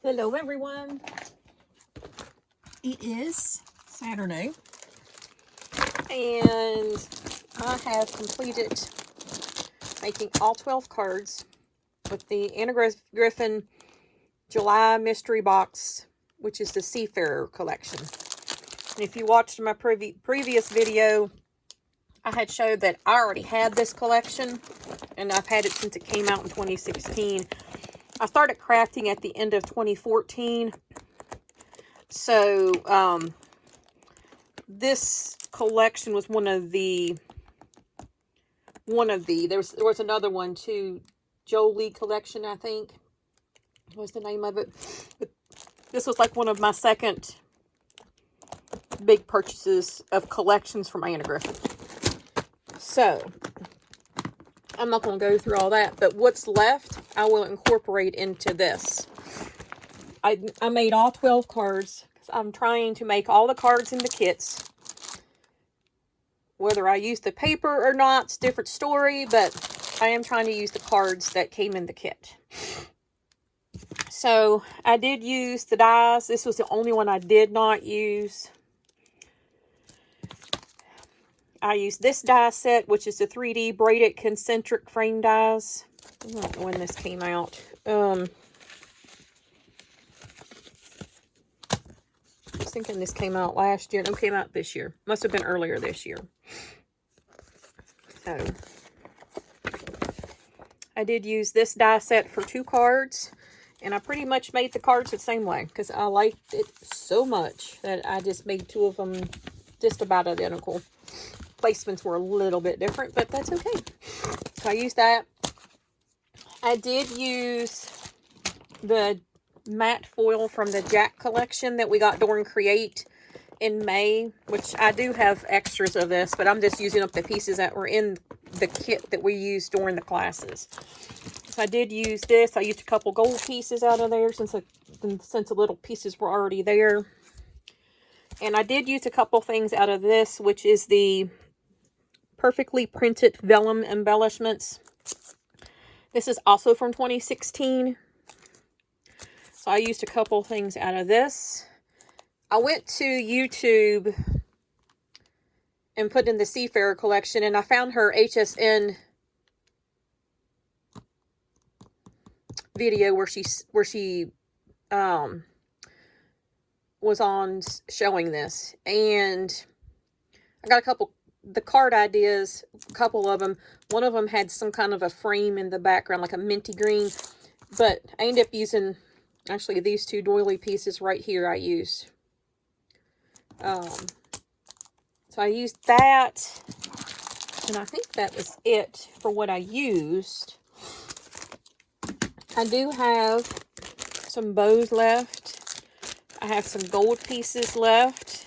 Hello everyone. It is Saturday and I have completed making all 12 cards with the Anna Griffin July mystery box, which is the Seafarer collection. And if you watched my previous video, I had showed that I already had this collection and I've had it since it came out in 2016. I started crafting at the end of 2014. So, this collection was one of the, there was another one too, Jolie collection, I think, was the name of it. But this was like one of my second big purchases of collections from Anna Griffin. So, I'm not going to go through all that, but what's left, I will incorporate into this. I made all 12 cards. I'm trying to make all the cards in the kits. Whether I use the paper or not, it's a different story, but I am trying to use the cards that came in the kit. So, I did use the dies. This was the only one I did not use. I used this die set, which is the 3D braided concentric frame dies. I don't know when this came out. I was thinking this came out last year. No, it came out this year. Must have been earlier this year. So, I did use this die set for 2 cards. And I pretty much made the cards the same way. Because I liked it so much that I just made 2 of them just about identical. Placements were a little bit different, but that's okay. So I used that. I did use the matte foil from the Jack collection that we got during Create in May, which I do have extras of this, but I'm just using up the pieces that were in the kit that we used during the classes. So I did use this. I used a couple gold pieces out of there since the little pieces were already there. And I did use a couple things out of this, which is the perfectly printed vellum embellishments. This is also from 2016. So I used a couple things out of this. I went to YouTube and put in the Seafarer collection, and I found her HSN video where she was on showing this, and I got a couple the card ideas, a couple of them. One of them had some kind of a frame in the background, like a minty green, but I ended up using actually these 2 doily pieces right here. I used so I used that, and I think that was it for what I used. I do have some bows left. I have some gold pieces left.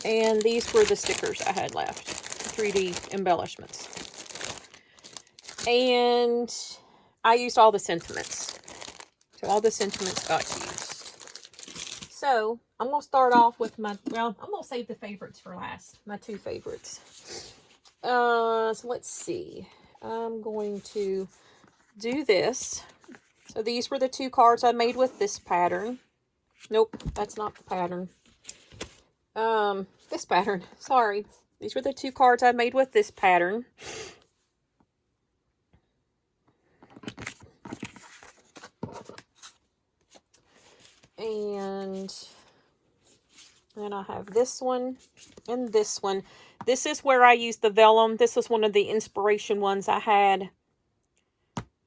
And these were the stickers I had left. 3D embellishments. And I used all the sentiments. So all the sentiments got used. So I'm going to start off with I'm going to save the favorites for last. My 2 favorites. So let's see. I'm going to do this. So these were the 2 cards I made with this pattern. Nope, that's not the pattern. This pattern, sorry. These were the 2 cards I made with this pattern. And then I have this one and this one. This is where I used the vellum. This was one of the inspiration ones I had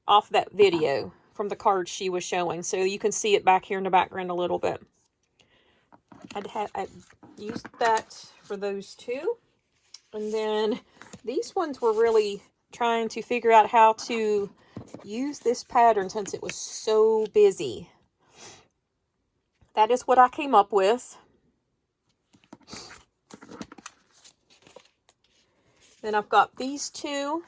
off that video from the cards she was showing. So you can see it back here in the background a little bit. I used that for those 2. And then these ones were really trying to figure out how to use this pattern since it was so busy. That is what I came up with. Then I've got these 2.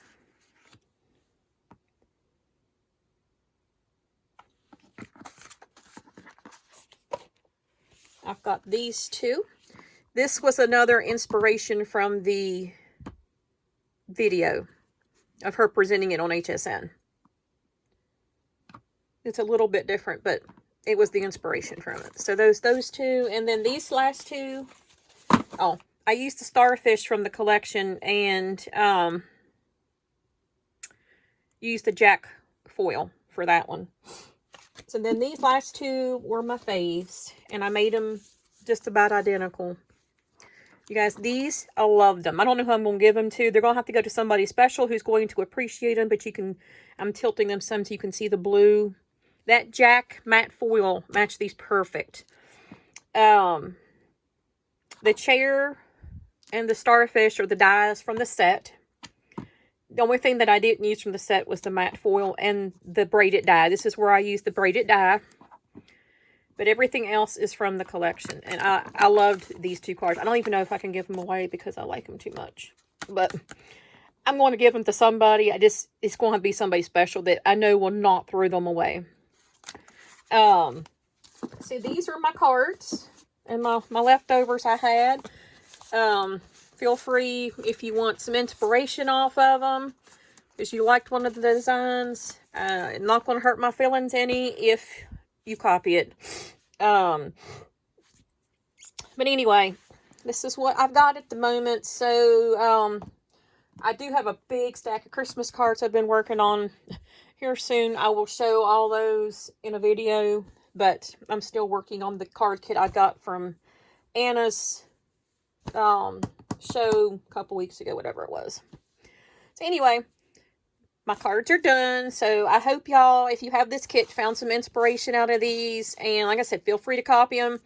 I've got these 2. This was another inspiration from the video of her presenting it on HSN. It's a little bit different, but it was the inspiration from it. So those two, and then these last two. Oh, I used the starfish from the collection and used the jack foil for that one. So then these last two were my faves, and I made them just about identical. You guys, these, I loved them. I don't know who I'm going to give them to. They're going to have to go to somebody special who's going to appreciate them, but you can, I'm tilting them some so you can see the blue. That jack matte foil matched these perfect. The chair and the starfish are the dies from the set. The only thing that I didn't use from the set was the matte foil and the braided die. This is where I used the braided die. But everything else is from the collection. And I loved these two cards. I don't even know if I can give them away because I like them too much. But I'm going to give them to somebody. It's going to be somebody special that I know will not throw them away. So these are my cards. And my leftovers I had. Feel free if you want some inspiration off of them. If you liked one of the designs. It's not going to hurt my feelings any if you copy it. But anyway, this is what I've got at the moment. So, I do have a big stack of Christmas cards I've been working on. Here soon, I will show all those in a video. But I'm still working on the card kit I got from Anna's show a couple weeks ago, whatever it was. So anyway, my cards are done. So I hope y'all, if you have this kit, found some inspiration out of these. And like I said, feel free to copy them.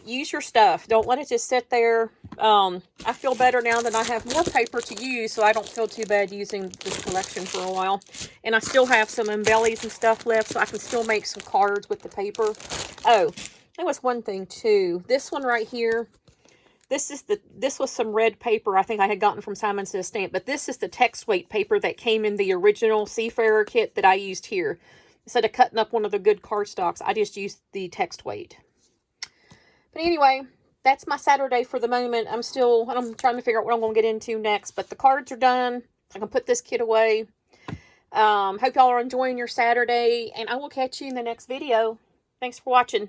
Use your stuff. Don't let it just sit there. I feel better now that I have more paper to use, so I don't feel too bad using this collection for a while. And I still have some embellies and stuff left, so I can still make some cards with the paper. Oh, there was one thing too. This one right here. This was some red paper I think I had gotten from Simon Says Stamp, but this is the text weight paper that came in the original Seafarer kit that I used here. Instead of cutting up one of the good cardstocks, I just used the text weight. But anyway, that's my Saturday for the moment. I'm trying to figure out what I'm going to get into next, but the cards are done. I can put this kit away. Hope y'all are enjoying your Saturday, and I will catch you in the next video. Thanks for watching.